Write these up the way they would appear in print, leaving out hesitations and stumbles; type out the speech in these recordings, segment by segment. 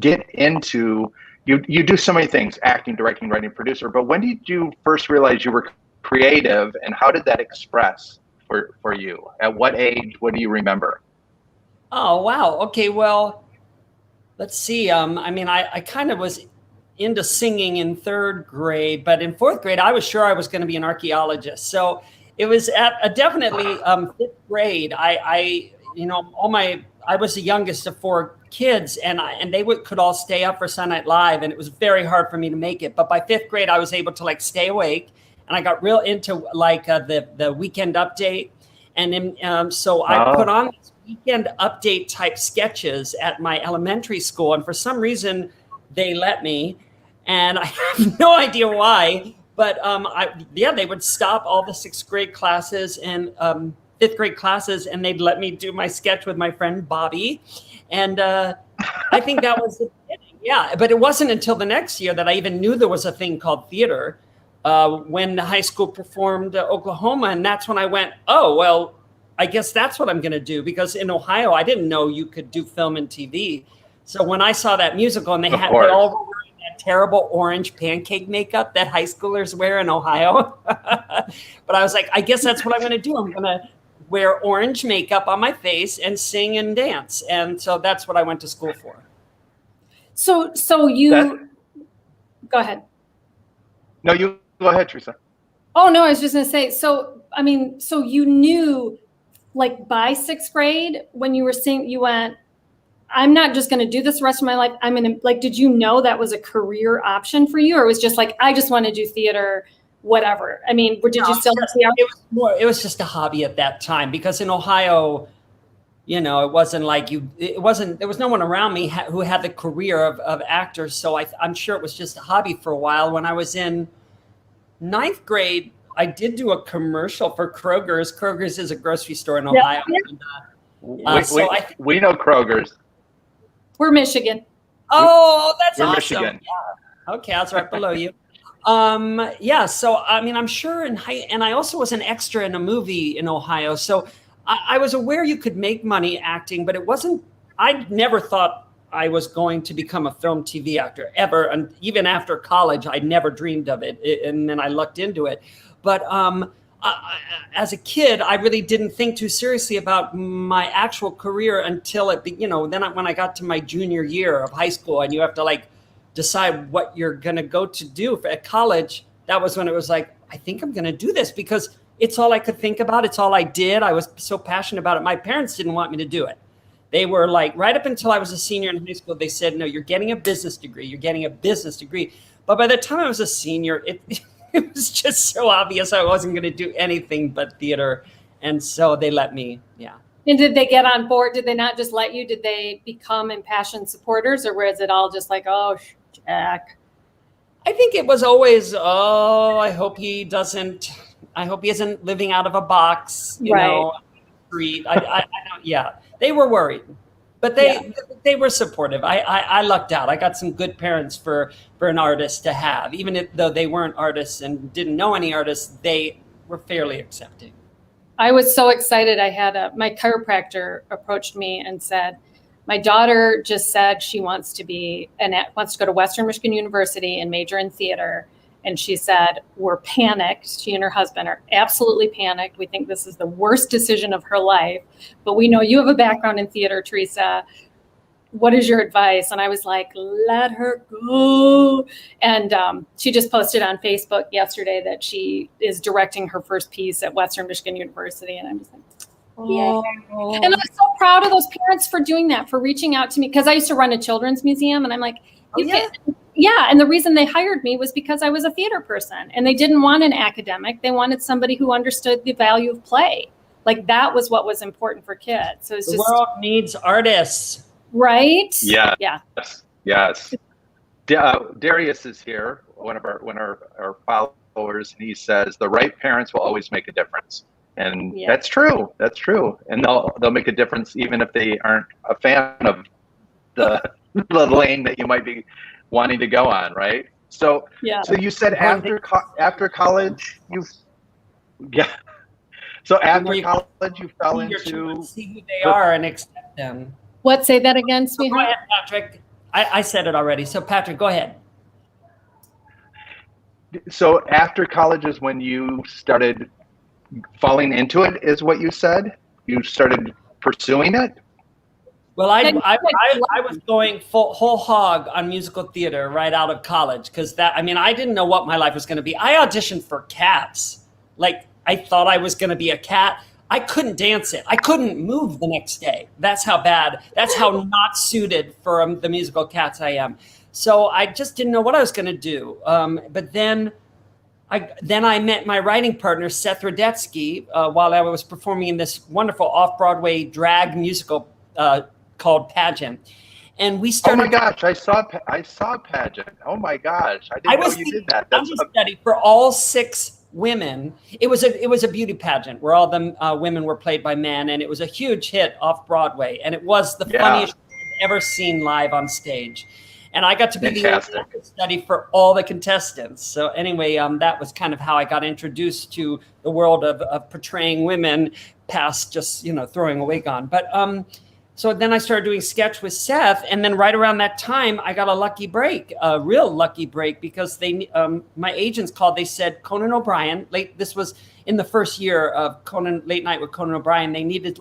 get into, you do so many things, acting, directing, writing, producer, but when did you first realize you were creative, and how did that express for you? At what age? What do you remember? Oh, wow. Okay, well, let's see. I mean, I kind of was into singing in 3rd grade, but in 4th grade, I was sure I was going to be an archaeologist. So it was at definitely 5th grade. I was the youngest of 4 kids, and they could all stay up for Sunday Night Live, and it was very hard for me to make it. But by 5th grade, I was able to like stay awake, and I got real into like the Weekend Update, and then so I put on these Weekend Update type sketches at my elementary school, and for some reason they let me, and I have no idea why. But they would stop all the 6th grade classes and 5th grade classes, and they'd let me do my sketch with my friend Bobby. And I think that was the beginning. Yeah, but it wasn't until the next year that I even knew there was a thing called theater, when the high school performed Oklahoma. And that's when I went, oh, well, I guess that's what I'm going to do. Because in Ohio, I didn't know you could do film and TV. So when I saw that musical, and they all were wearing that terrible orange pancake makeup that high schoolers wear in Ohio. But I was like, I guess that's what I'm going to do. I'm going to wear orange makeup on my face and sing and dance. And so that's what I went to school for. So go ahead. No, you go ahead, Teresa. Oh, no, I was just going to say, so you knew, like, by 6th grade when you were singing, you went, I'm not just going to do this the rest of my life. I'm going to, like, did you know that was a career option for you? Or it was just like, I just want to do theater, whatever? I mean, did you still? It was just a hobby at that time, because in Ohio, it wasn't like there was no one around me who had the career of actors. So I'm sure it was just a hobby for a while. When I was in 9th grade, I did do a commercial for Kroger's. Kroger's is a grocery store in Ohio. Yeah. We know Kroger's. We're Michigan. Oh, that's We're awesome. Michigan. Yeah. Okay, I was right below you. So I mean, I'm sure and I also was an extra in a movie in Ohio. So I was aware you could make money acting, but I never thought I was going to become a film TV actor ever. And even after college, I never dreamed of it. And then I looked into it. But as a kid, I really didn't think too seriously about my actual career until then when I got to my junior year of high school, and you have to like decide what you're going to go to do at college. That was when it was like, I think I'm going to do this, because it's all I could think about. It's all I did. I was so passionate about it. My parents didn't want me to do it. They were like, right up until I was a senior in high school, they said, no, you're getting a business degree. You're getting a business degree. But by the time I was a senior, it was just so obvious I wasn't going to do anything but theater. And so they let me, yeah. And did they get on board? Did they not just let you? Did they become impassioned supporters, or was it all just like, oh, Jack? I think it was always, I hope he isn't living out of a box, you know, street. I know, yeah. They were worried, but they were supportive. I lucked out. I got some good parents for an artist to have, even though they weren't artists and didn't know any artists. They were fairly accepting. I was so excited. I had my chiropractor approached me and said, my daughter just said she wants to go to Western Michigan University and major in theater. And she said, we're panicked. She and her husband are absolutely panicked. We think this is the worst decision of her life. But we know you have a background in theater, Teresa. What is your advice? And I was like, let her go. And she just posted on Facebook yesterday that she is directing her first piece at Western Michigan University. And I'm just like, yeah. And I'm so proud of those parents for doing that, for reaching out to me. Because I used to run a children's museum. And I'm like, yeah. And the reason they hired me was because I was a theater person, and they didn't want an academic. They wanted somebody who understood the value of play. Like, that was what was important for kids. So it's the world needs artists. Right? Yeah. Yeah. Yes. Darius is here, one of our followers, and he says the right parents will always make a difference. And that's true. That's true. And they'll make a difference even if they aren't a fan of the lane that you might be wanting to go on, right? So you said after college, So after college, you fell into see who they are and accept them. What? Say that again, sweetheart. Go ahead, Patrick. I said it already. So Patrick, go ahead. So after college is when you started falling into it, is what you said? You started pursuing it? Well, I was going whole hog on musical theater right out of college because I didn't know what my life was going to be. I auditioned for Cats. Like, I thought I was going to be a cat. I couldn't dance it. I couldn't move the next day. That's how bad, that's how not suited for the musical Cats I am. So I just didn't know what I was going to do. But then I met my writing partner, Seth Rudetsky, while I was performing in this wonderful off-Broadway drag musical called Pageant. And we started. Oh my gosh, I saw Pageant. Oh my gosh, I didn't know you did that. That's a study for all 6 women. It was a beauty pageant where all the women were played by men, and it was a huge hit off Broadway. And it was the funniest I've ever seen live on stage. And I got to be the study for all the contestants. So anyway, that was kind of how I got introduced to the world of portraying women past just, throwing a wig on. But so then I started doing sketch with Seth. And then right around that time, I got a lucky break, a real lucky break, because my agents called. They said, Conan O'Brien, this was in the first year of Conan Late Night with Conan O'Brien. They needed,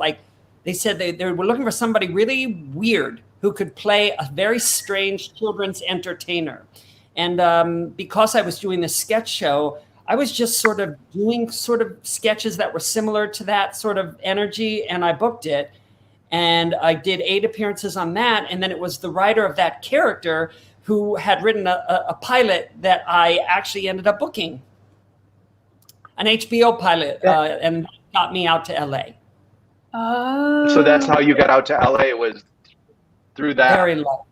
they said they were looking for somebody really weird who could play a very strange children's entertainer. And because I was doing this sketch show, I was just sort of doing sketches that were similar to that sort of energy, and I booked it. And I did 8 appearances on that. And then it was the writer of that character who had written a pilot that I actually ended up booking, an HBO pilot, and got me out to LA. Oh. So that's how you got out to LA, was through that? Very lucky.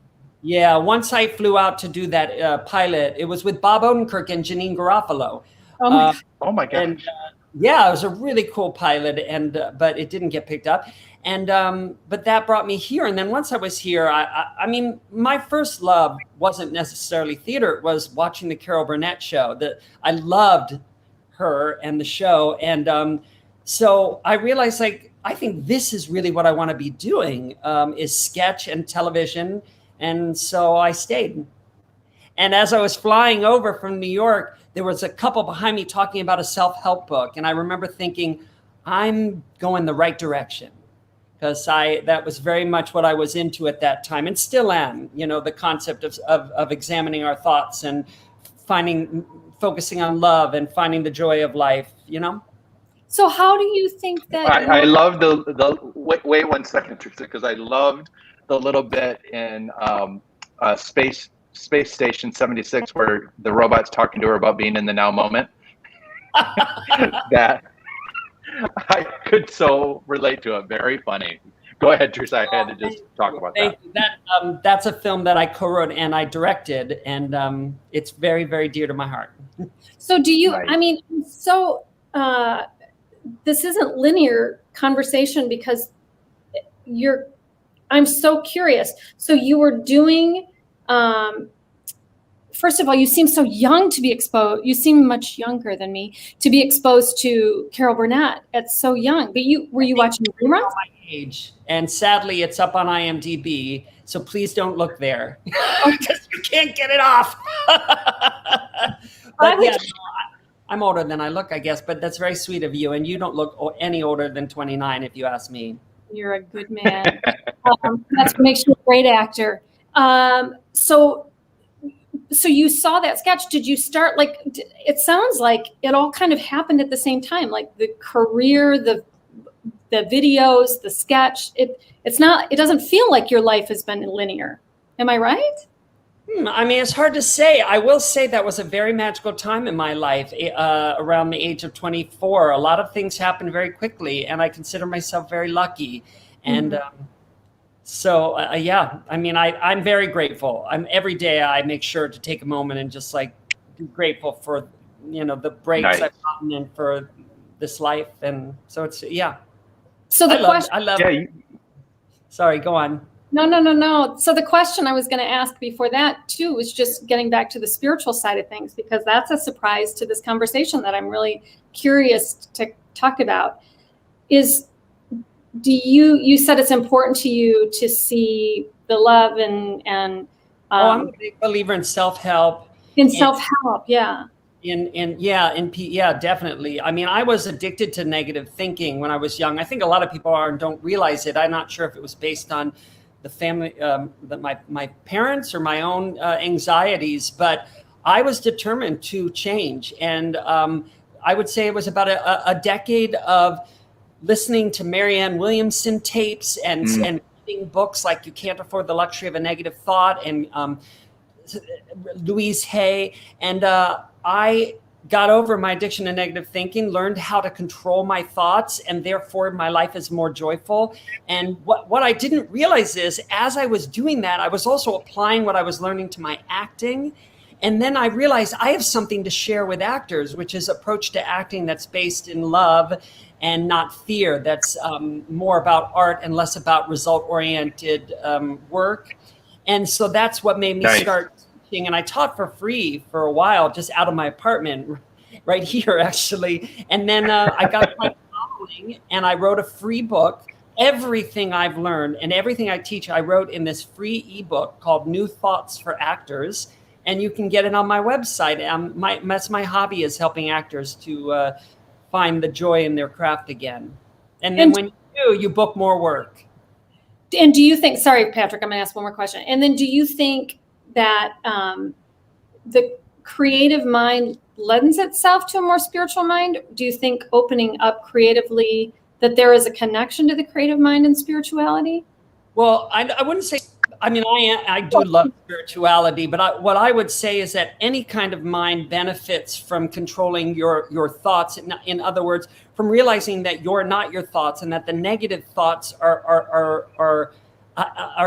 Yeah, once I flew out to do that pilot, it was with Bob Odenkirk and Janine Garofalo. Oh my gosh. And, yeah, it was a really cool pilot, but it didn't get picked up. And but that brought me here. And then once I was here, I mean, my first love wasn't necessarily theater. It was watching the Carol Burnett show. I loved her and the show. And so I realized, I think this is really what I want to be doing, is sketch and television. And so I stayed. And as I was flying over from New York, there was a couple behind me talking about a self-help book. And I remember thinking, I'm going the right direction. Because that was very much what I was into at that time, and still am. The concept of examining our thoughts and focusing on love and finding the joy of life. So how do you think that? I love the wait 1 second, Teresa, because I loved the little bit in Space Station 76 where the robot's talking to her about being in the now moment. That. I could so relate to it. Very funny. Go ahead, Teresa. I had to just talk about that. That's a film that I co-wrote and I directed, and it's very, very dear to my heart. So do you, right. This isn't linear conversation because I'm so curious. So you were doing, first of all, you seem so young to be exposed. You seem much younger than me to be exposed to Carol Burnett at so young. But were you watching reruns? My age, and sadly, it's up on IMDb. So please don't look there because you can't get it off. But yeah, I'm older than I look, I guess. But that's very sweet of you, and you don't look any older than 29, if you ask me. You're a good man. That's what makes you a great actor. So you saw that sketch. Did you start, it sounds like it all kind of happened at the same time, like the career, the videos, the sketch. It doesn't feel like your life has been linear. Am I right? I mean, it's hard to say. I will say that was a very magical time in my life, around the age of 24. A lot of things happened very quickly, and I consider myself very lucky. And so, yeah, I mean, I'm very grateful. Every day I make sure to take a moment and just be grateful for, the breaks I've gotten and for this life. And so it's, yeah. So the question, I love it. Sorry, go on. No. So the question I was going to ask before that too was just getting back to the spiritual side of things, because that's a surprise to this conversation that I'm really curious to talk about. You said it's important to you to see the love and I'm a big believer in self-help. Self-help, yeah. Definitely. I mean, I was addicted to negative thinking when I was young. I think a lot of people are and don't realize it. I'm not sure if it was based on the family, my parents or my own anxieties, but I was determined to change. And I would say it was about a decade of listening to Marianne Williamson tapes and reading books like You Can't Afford the Luxury of a Negative Thought and Louise Hay. And I got over my addiction to negative thinking, learned how to control my thoughts, and therefore my life is more joyful. And what I didn't realize is, as I was doing that, I was also applying what I was learning to my acting. And then I realized I have something to share with actors, which is approach to acting that's based in love and not fear. That's more about art and less about result-oriented work. And so that's what made me start teaching. And I taught for free for a while, just out of my apartment right here, actually. And then I got my following and I wrote a free book. Everything I've learned and everything I teach, I wrote in this free ebook called New Thoughts for Actors. And you can get it on my website. That's my hobby, is helping actors to find the joy in their craft again. And then when you do, you book more work. And do you think, sorry, Patrick, I'm going to ask one more question. And then do you think that the creative mind lends itself to a more spiritual mind? Do you think opening up creatively, that there is a connection to the creative mind and spirituality? Well, I wouldn't say, I mean, I do love spirituality, but what I would say is that any kind of mind benefits from controlling your thoughts. In other words, from realizing that you're not your thoughts and that the negative thoughts are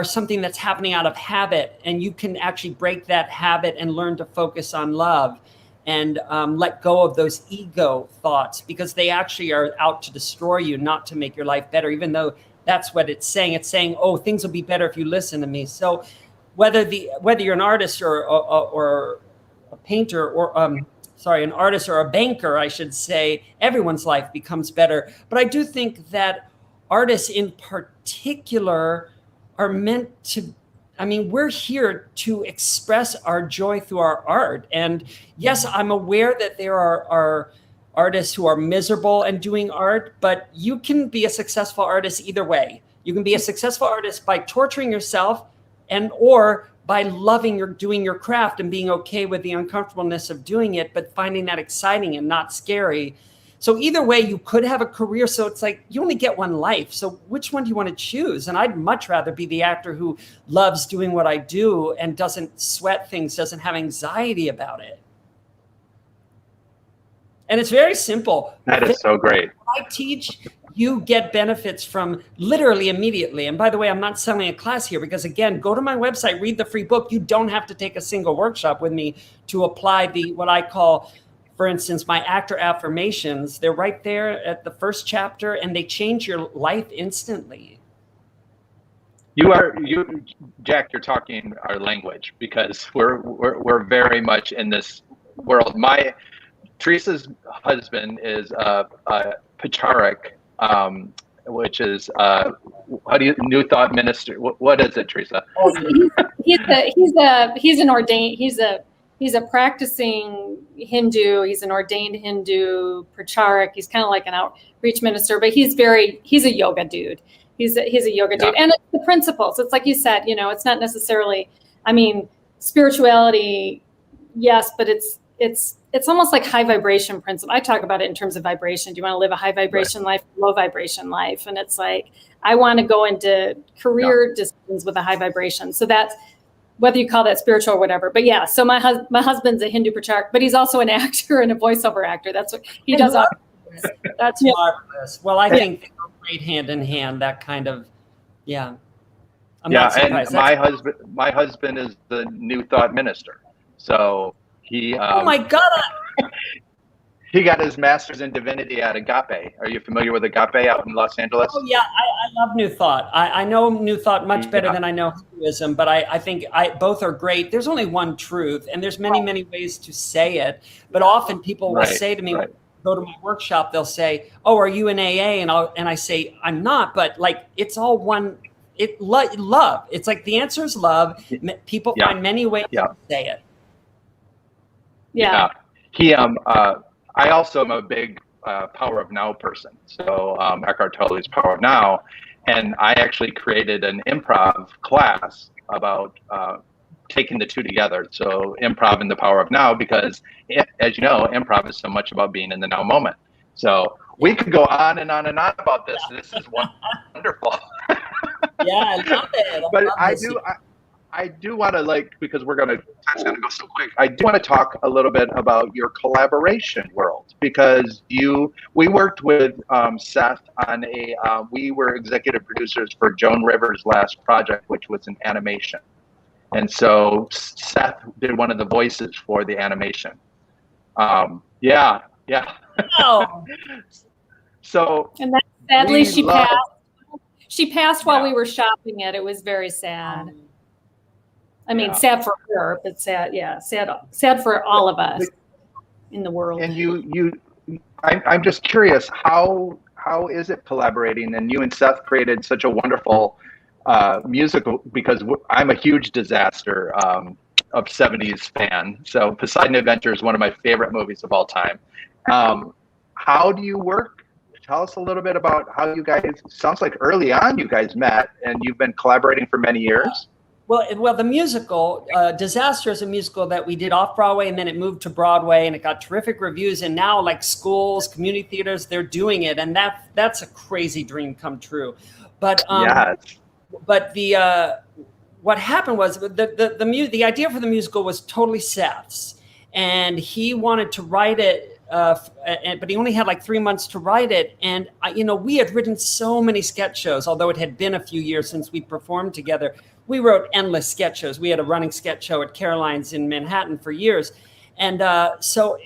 something that's happening out of habit, and you can actually break that habit and learn to focus on love and let go of those ego thoughts, because they actually are out to destroy you, not to make your life better, even though that's what it's saying. It's saying, oh, things will be better if you listen to me. So whether you're an artist or a painter or an artist or a banker, I should say, everyone's life becomes better. But I do think that artists in particular are meant to, I mean, we're here to express our joy through our art. And yes, I'm aware that there are artists who are miserable and doing art, but you can be a successful artist either way. You can be a successful artist by torturing yourself or by loving doing your craft and being okay with the uncomfortableness of doing it, but finding that exciting and not scary. So either way, you could have a career. So it's like, you only get one life. So which one do you want to choose? And I'd much rather be the actor who loves doing what I do and doesn't sweat things, doesn't have anxiety about it. And it's very simple. That is so great. I teach, you get benefits from literally immediately. And by the way, I'm not selling a class here because, again, go to my website, read the free book. You don't have to take a single workshop with me to apply what I call, for instance, my actor affirmations. They're right there at the first chapter, and they change your life instantly. Jack, you're talking our language, because we're very much in this world. Teresa's husband is Pacharek, which is New Thought Minister. What is it, Teresa? He's an ordained. He's a practicing Hindu. He's an ordained Hindu Pacharek. He's kind of like an outreach minister, but he's a yoga dude. He's a yoga dude, and it's the principles. It's like you said, it's not necessarily. I mean, spirituality, yes, but it's almost like high vibration principle. I talk about it in terms of vibration. Do you want to live a high vibration life, low vibration life? And it's like, I want to go into career disciplines with a high vibration. So that's whether you call that spiritual or whatever. But yeah, so my husband's a Hindu Pacharek, but he's also an actor and a voiceover actor. That's what he does. That's marvelous. Well, I think they go great hand in hand, that kind of, I'm not surprised. And my husband is the New Thought Minister. So he oh my God. He got his master's in divinity at Agape. Are you familiar with Agape out in Los Angeles? Oh yeah, I love New Thought. I know New Thought much better than I know Hinduism, but I think both are great. There's only one truth, and there's many ways to say it. But often people will say to me, go to my workshop, they'll say, "Oh, are you in AA?" And I say, "I'm not," but like it's all one love. It's like the answer is love. People find many ways to say it. Yeah. He I also am a big Power of Now person. So Eckhart Tolle's Power of Now, and I actually created an improv class about taking the two together. So improv and the Power of Now, because as you know, improv is so much about being in the now moment. So we could go on and on and on about this. This is wonderful. Yeah, I love it. But I do want to, because time's going to go so quick. I do want to talk a little bit about your collaboration world, because we worked with Seth on we were executive producers for Joan Rivers' last project, which was an animation. And so Seth did one of the voices for the animation. Yeah. Oh. So. And then sadly she passed. She passed while we were shopping it. It was very sad. I mean, sad for her, but sad for all of us in the world. And I'm just curious, how is it collaborating? And you and Seth created such a wonderful musical, because I'm a huge Disaster of 70s fan. So Poseidon Adventure is one of my favorite movies of all time. How do you work? Tell us a little bit about how you guys, sounds like early on you guys met and you've been collaborating for many years. Well, the musical, Disaster is a musical that we did off Broadway, and then it moved to Broadway, and it got terrific reviews. And now, schools, community theaters, they're doing it, and that's a crazy dream come true. But but what happened was the idea for the musical was totally Seth's, and he wanted to write it, but he only had 3 months to write it. And we had written so many sketch shows, although it had been a few years since we performed together. We wrote endless sketch shows. We had a running sketch show at Caroline's in Manhattan for years. And so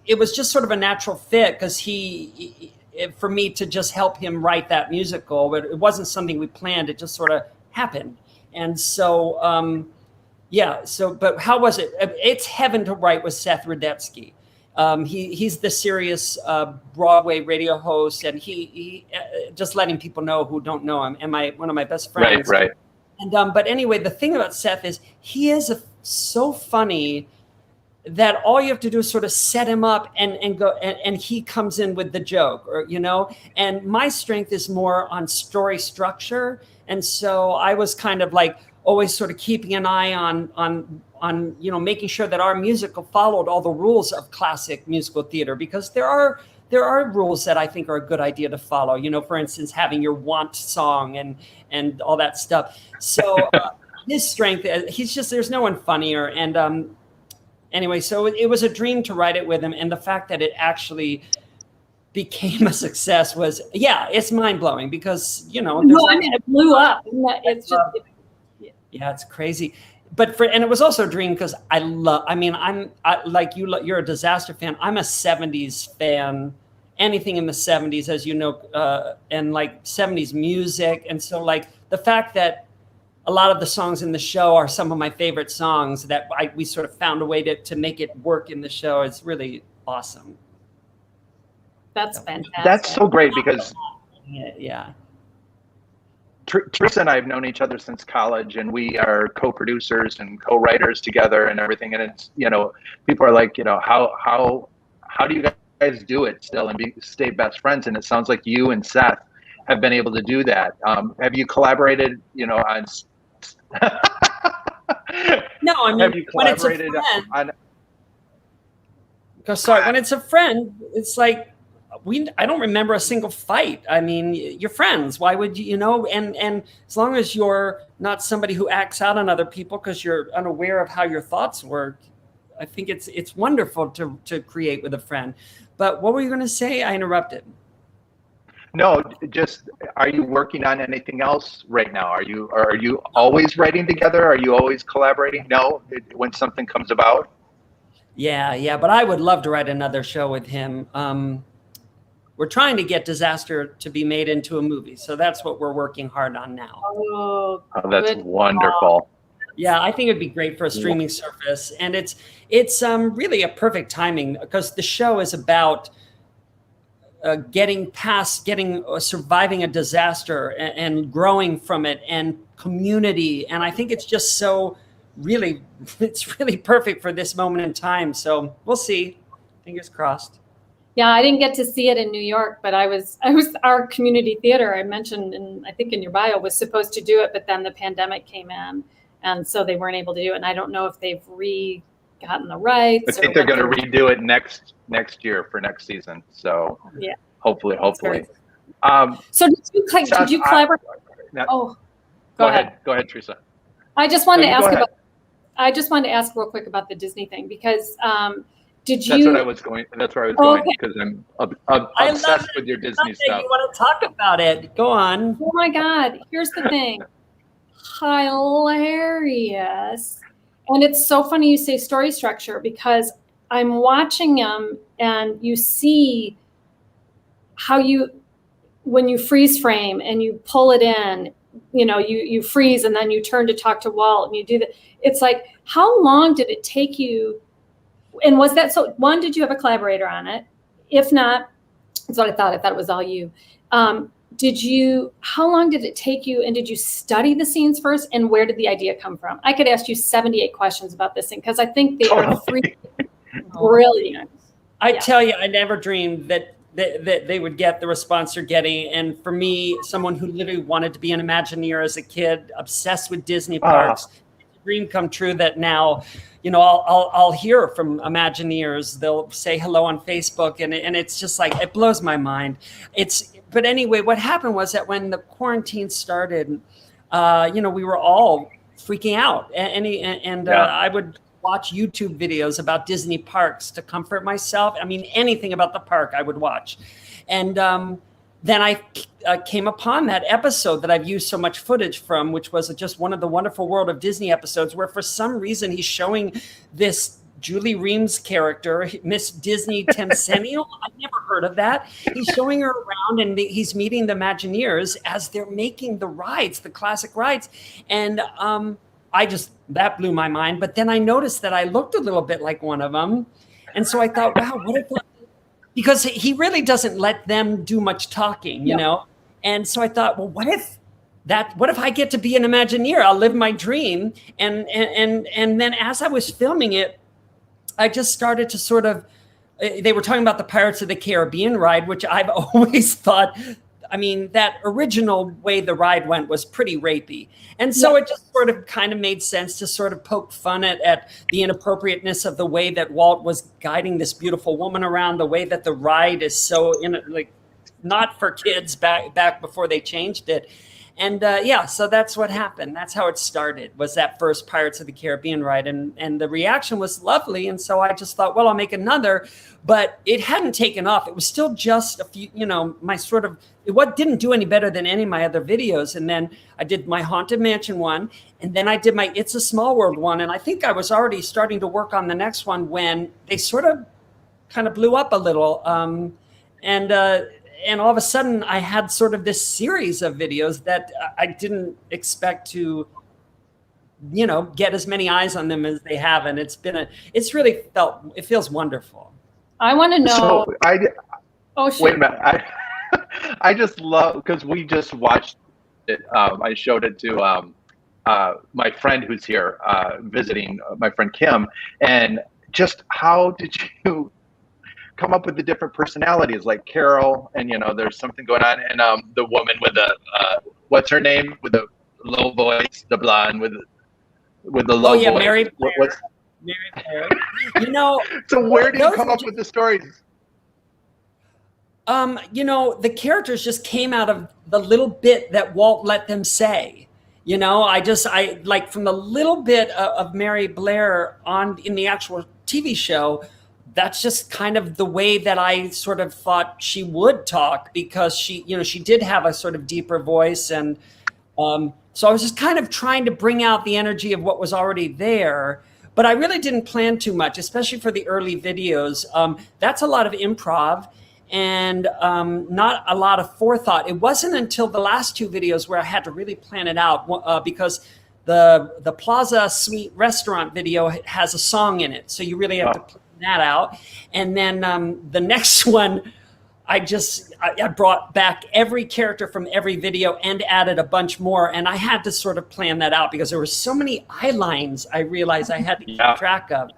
it was just sort of a natural fit, because for me to just help him write that musical, but it wasn't something we planned. It just sort of happened. And so, but how was it? It's heaven to write with Seth Rudetsky. He's the serious Broadway radio host, and he just letting people know who don't know him, and one of my best friends. Right. And but anyway, the thing about Seth is he is so funny that all you have to do is sort of set him up and go, and he comes in with the joke, And my strength is more on story structure, and so I was kind of always sort of keeping an eye on making sure that our musical followed all the rules of classic musical theater, because there are rules that I think are a good idea to follow. For instance, having your want song and all that stuff. So his strength, there's no one funnier. And anyway, so it was a dream to write it with him. And the fact that it actually became a success was, it's mind blowing, because, it blew up. It's just, it's crazy. And it was also a dream because you're a Disaster fan. I'm a 70s fan, anything in the 70s, as you know, and 70s music. And so the fact that a lot of the songs in the show are some of my favorite songs that we sort of found a way to make it work in the show is really awesome. That's fantastic. That's so great, because yeah. Teresa and I have known each other since college, and we are co-producers and co-writers together and everything. And it's, people are like, how do you guys do it still and stay best friends? And it sounds like you and Seth have been able to do that. Have you collaborated, on? No, I mean, have you collaborated on? When it's a friend, it's I don't remember a single fight. I mean, you're friends. Why would you, and as long as you're not somebody who acts out on other people because you're unaware of how your thoughts work, I think it's wonderful to create with a friend. But what were you going to say? I interrupted. No, just, are you working on anything else right now? Are you always writing together? Are you always collaborating? No, when something comes about? Yeah. But I would love to write another show with him. We're trying to get Disaster to be made into a movie. So that's what we're working hard on now. Oh, that's wonderful. Yeah, I think it'd be great for a streaming service. And it's really a perfect timing, because the show is about surviving a disaster and growing from it, and community. And I think it's just it's really perfect for this moment in time. So we'll see. Fingers crossed. Yeah, I didn't get to see it in New York, but I was our community theater I mentioned, and I think in your bio, was supposed to do it, but then the pandemic came in, and so they weren't able to do it. And I don't know if they've gotten the rights. I think they're going to redo it next year for next season. So yeah, hopefully. So did you collaborate? Go ahead. Go ahead, Teresa. I just wanted to ask real quick about the Disney thing, because that's where I was going because I'm obsessed with your Disney stuff. You want to talk about it? Go on. Oh my God! Here's the thing. Hilarious. And it's so funny you say story structure, because I'm watching them and you see how when you freeze frame and you pull it in, you freeze and then you turn to talk to Walt and you do that. It's like, how long did it take you? And was that, so one, did you have a collaborator on it? If not, that's what I thought it was all you. How long did it take you, and did you study the scenes first, and where did the idea come from? I could ask you 78 questions about this thing, because I think they are brilliant. I tell you, I never dreamed that they would get the response they're getting. And for me, someone who literally wanted to be an Imagineer as a kid, obsessed with Disney parks, dream come true that now, I'll hear from Imagineers. They'll say hello on Facebook, and it's just like, it blows my mind. But anyway, what happened was that when the quarantine started, we were all freaking out, and I would watch YouTube videos about Disney parks to comfort myself. I mean, anything about the park I would watch. And then I came upon that episode that I've used so much footage from, which was just one of the Wonderful World of Disney episodes, where for some reason he's showing this Julie Reams character, Miss Disney Tencennial. I've never heard of that. He's showing her around, and he's meeting the Imagineers as they're making the rides, the classic rides. And that blew my mind. But then I noticed that I looked a little bit like one of them. And so I thought, wow, what if because he really doesn't let them do much talking, you know? And so I thought, well, what if I get to be an Imagineer? I'll live my dream. And then as I was filming it, I just started to sort of, they were talking about the Pirates of the Caribbean ride, which I've always thought, that original way the ride went was pretty rapey. And so it just sort of kind of made sense to sort of poke fun at the inappropriateness of the way that Walt was guiding this beautiful woman around, the way that the ride is so not for kids back before they changed it. And so that's what happened. That's how it started, was that first Pirates of the Caribbean ride. And the reaction was lovely. And so I just thought, well, I'll make another. But it hadn't taken off. It was still just a few, it didn't do any better than any of my other videos. And then I did my Haunted Mansion one. And then I did my It's a Small World one. And I think I was already starting to work on the next one when they sort of kind of blew up a little. And all of a sudden, I had sort of this series of videos that I didn't expect to, get as many eyes on them as they have. And it feels wonderful. I want to know. So wait a minute. I just love, because we just watched it. I showed it to my friend who's here visiting, my friend Kim. And just how did you come up with the different personalities, like Carol, and there's something going on, and the woman with the what's her name, with the low voice, the blonde with the low voice. Mary Blair. Mary Blair. So where do you come up with the stories? The characters just came out of the little bit that Walt let them say. I like, from the little bit of Mary Blair in the actual TV show. That's just kind of the way that I sort of thought she would talk, because she did have a sort of deeper voice. And so I was just kind of trying to bring out the energy of what was already there. But I really didn't plan too much, especially for the early videos. That's a lot of improv and not a lot of forethought. It wasn't until the last two videos where I had to really plan it out, because the Plaza Suite restaurant video has a song in it. So you really have to plan that out. And then the next one, I brought back every character from every video and added a bunch more. And I had to sort of plan that out because there were so many eye lines I realized I had to keep track of.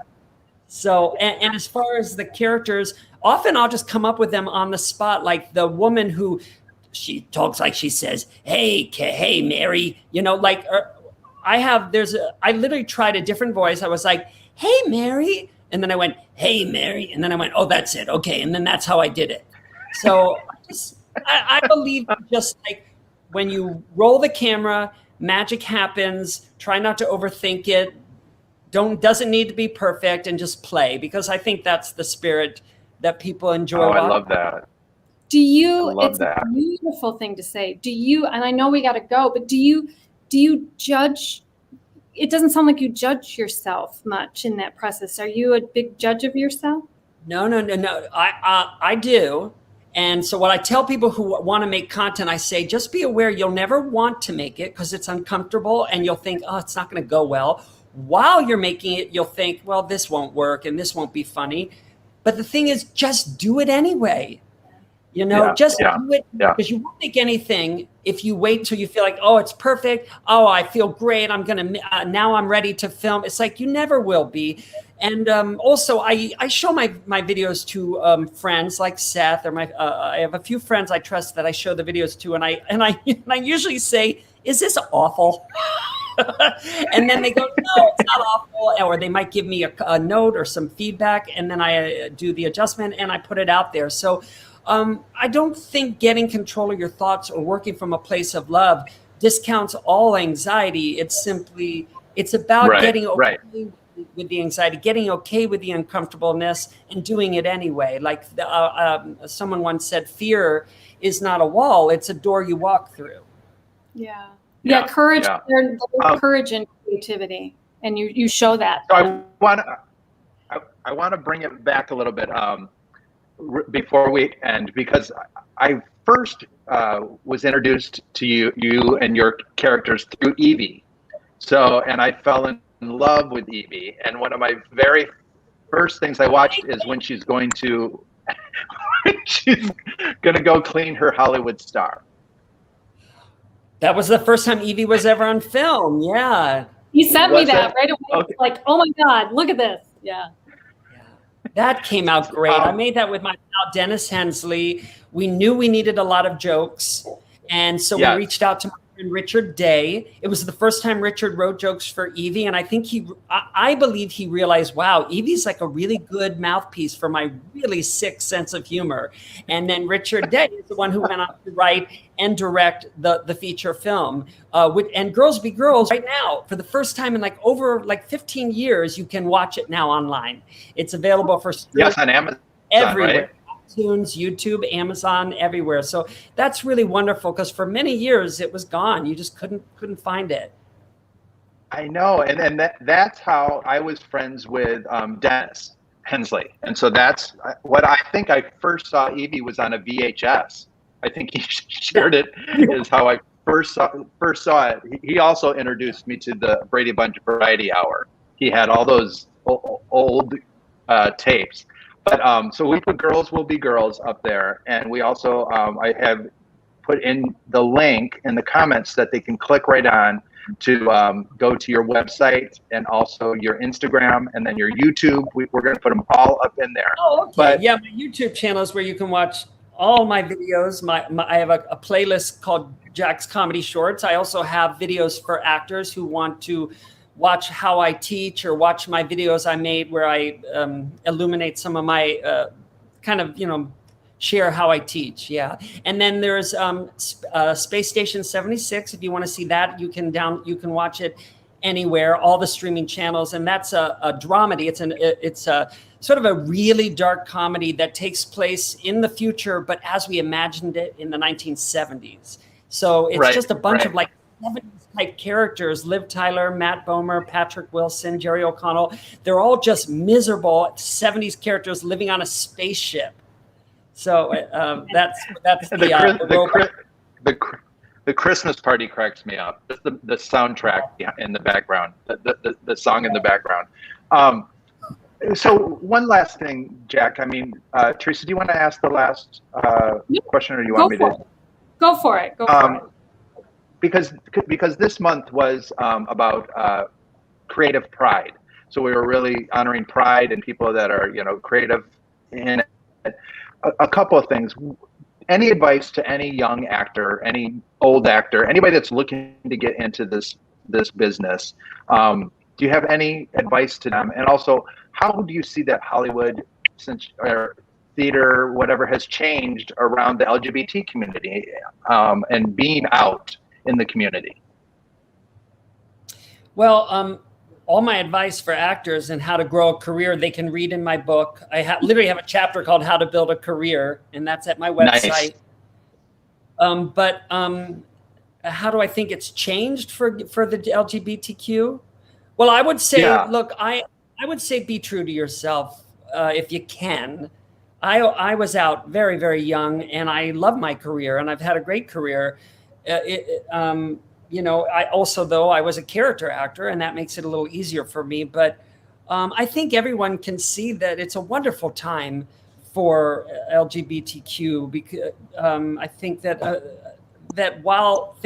So, and as far as the characters, often I'll just come up with them on the spot. Like the woman who, she talks like she says, hey, Mary, you know, like I literally tried a different voice. I was like, hey, Mary. And then I went, hey, Mary. And then I went, oh, that's it. Okay. And then that's how I did it. So I believe just like when you roll the camera, magic happens, try not to overthink it. Doesn't need to be perfect, and just play, because I think that's the spirit that people enjoy. Oh, I love that. It's a beautiful thing to say. Do you, and I know we got to go, but do you judge? It doesn't sound like you judge yourself much in that process. Are you a big judge of yourself? No. I do. And so what I tell people who want to make content, I say, just be aware you'll never want to make it because it's uncomfortable and you'll think, oh, it's not going to go well. While you're making it, you'll think, well, this won't work and this won't be funny. But the thing is, just do it anyway. You know, do it, because you won't make anything if you wait till you feel like, oh, it's perfect. Oh, I feel great. Now I'm ready to film. It's like, you never will be. And also I show my videos to friends like Seth, or I have a few friends I trust that I show the videos to. And I usually say, is this awful? And then they go, no, it's not awful. Or they might give me a note or some feedback. And then I do the adjustment and I put it out there. So I don't think getting control of your thoughts or working from a place of love discounts all anxiety. It's about getting okay with the anxiety, getting okay with the uncomfortableness, and doing it anyway. Like someone once said, fear is not a wall, it's a door you walk through. Yeah, courage. There's courage and creativity, and you show that. So I want to bring it back a little bit. Before we end, because I first was introduced to you and your characters through Evie. So, and I fell in love with Evie. And one of my very first things I watched is when she's going to go clean her Hollywood star. That was the first time Evie was ever on film. Yeah. You sent me that right away. Okay. Like, oh my God, look at this. Yeah. That came out great. I made that with my pal Dennis Hensley. We knew we needed a lot of jokes. And so we reached out to my friend Richard Day. It was the first time Richard wrote jokes for Evie. And I think I believe he realized, wow, Evie's like a really good mouthpiece for my really sick sense of humor. And then Richard Day is the one who went on to write and direct the feature film. And Girls Be Girls right now, for the first time in over 15 years, you can watch it now online. It's available for streaming on Amazon, everywhere. Right? iTunes, YouTube, Amazon, everywhere. So that's really wonderful, because for many years it was gone. You just couldn't find it. I know, and that's how I was friends with Dennis Hensley. And so that's what I think I first saw Evie was on a VHS. I think he shared it is how I first saw it. He also introduced me to the Brady Bunch Variety Hour. He had all those old tapes. But so we put Girls Will Be Girls up there, and we also I have put in the link in the comments that they can click right on to go to your website and also your Instagram and then your YouTube. We're going to put them all up in there. Oh, okay. But yeah, my YouTube channel is where you can watch all my videos. I have a playlist called Jack's Comedy Shorts. I also have videos for actors who want to watch how I teach or watch my videos I made where I illuminate some of my share how I teach. Yeah. And then there's Space Station 76. If you want to see that, you can watch it anywhere, all the streaming channels. And that's a dramedy. It's a sort of a really dark comedy that takes place in the future, but as we imagined it in the 1970s. So it's just a bunch of 70s type characters: Liv Tyler, Matt Bomer, Patrick Wilson, Jerry O'Connell. They're all just miserable 70s characters living on a spaceship. So that's the Christmas party cracks me up. The soundtrack in the background, the song in the background. So one last thing, Jack. I mean, Teresa, do you want to ask the last question, or do you want me to? Go for it. Go for it. Because this month was about creative pride. So we were really honoring pride and people that are, creative in it. A couple of things. Any advice to any young actor, any old actor, anybody that's looking to get into this business? Do you have any advice to them? And also, how do you see that Hollywood, or theater, whatever, has changed around the LGBT community and being out in the community? Well, all my advice for actors and how to grow a career, they can read in my book. I literally have a chapter called How to Build a Career, and that's at my website. Nice. How do I think it's changed for the LGBTQ? Well, I would say, look, I would say be true to yourself if you can. I was out very, very young, and I love my career, and I've had a great career. I also, though, I was a character actor, and that makes it a little easier for me. But I think everyone can see that it's a wonderful time for LGBTQ, because I think that while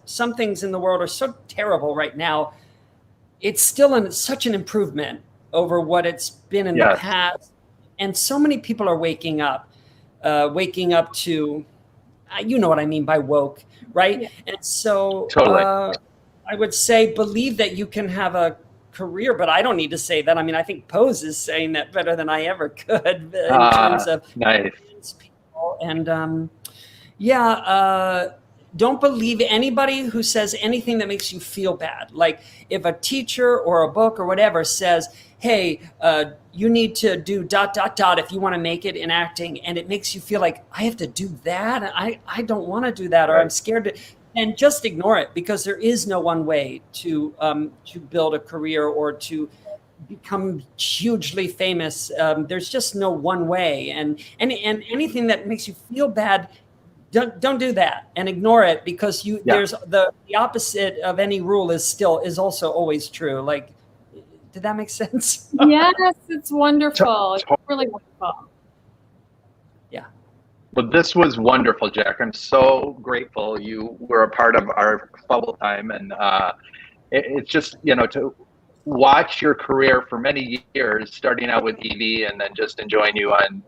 some things in the world are so terrible right now, it's still such an improvement over what it's been in the past. And so many people are waking up to, you know what I mean by woke, right? Yeah. And so totally. I would say believe that you can have a career, but I don't need to say that. I mean, I think Pose is saying that better than I ever could in terms of nice people. And don't believe anybody who says anything that makes you feel bad. Like if a teacher or a book or whatever says, hey, you need to do ... if you want to make it in acting, and it makes you feel like I have to do that, and I don't want to do that, or I'm scared to, and just ignore it, because there is no one way to build a career or to become hugely famous. There's just no one way, and anything that makes you feel bad, don't do that and ignore it, because there's the opposite of any rule is also always true. Like, did that make sense? Yes, it's wonderful. It's really wonderful. Yeah. Well, this was wonderful, Jack. I'm so grateful you were a part of our Fubble Time, and it's just, to watch your career for many years, starting out with Evie and then just enjoying you on,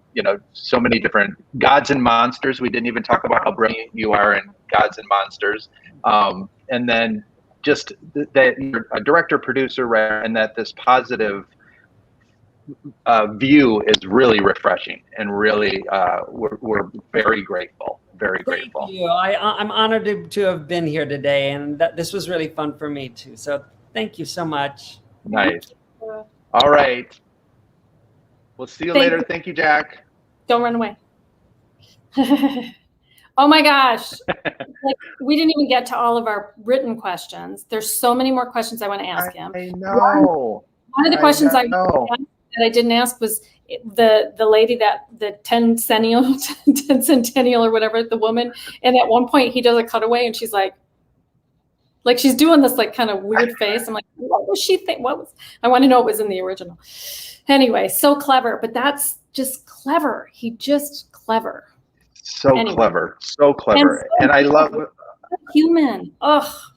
so many different Gods and Monsters. We didn't even talk about how brilliant you are in Gods and Monsters. And then just that you're a director, producer, right? And that this positive view is really refreshing, and really we're very grateful. Very grateful. Thank you. I'm honored to have been here today, and this was really fun for me too. So thank you so much. Nice. All right. We'll see you later. Thank you, Jack. Don't run away. Oh my gosh. We didn't even get to all of our written questions. There's so many more questions I want to ask him. I know. One of the questions that I didn't ask was the lady, the 10 centennial or whatever, the woman. And at one point he does a cutaway and she's like she's doing this kind of weird face. I'm like, what was she think? I want to know what was in the original. Anyway, so clever, but that's just clever. He just clever. So clever. And I love human. Oh,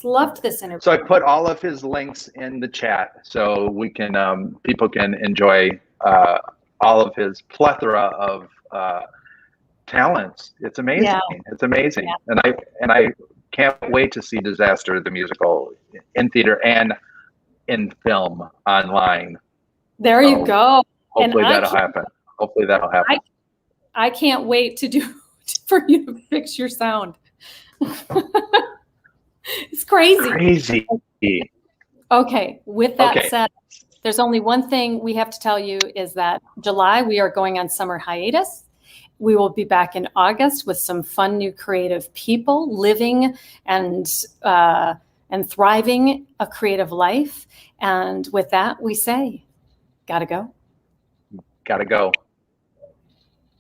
loved this interview. So I put all of his links in the chat so we can people can enjoy all of his plethora of talents. It's amazing. Yeah. It's amazing. Yeah. And I can't wait to see Disaster the musical in theater and in film online. There you go. Hopefully that'll happen. I can't wait for you to fix your sound. It's crazy. Okay. With that said, there's only one thing we have to tell you, is that July we are going on summer hiatus. We will be back in August with some fun new creative people living and thriving a creative life. And with that, we say, gotta go. Gotta go.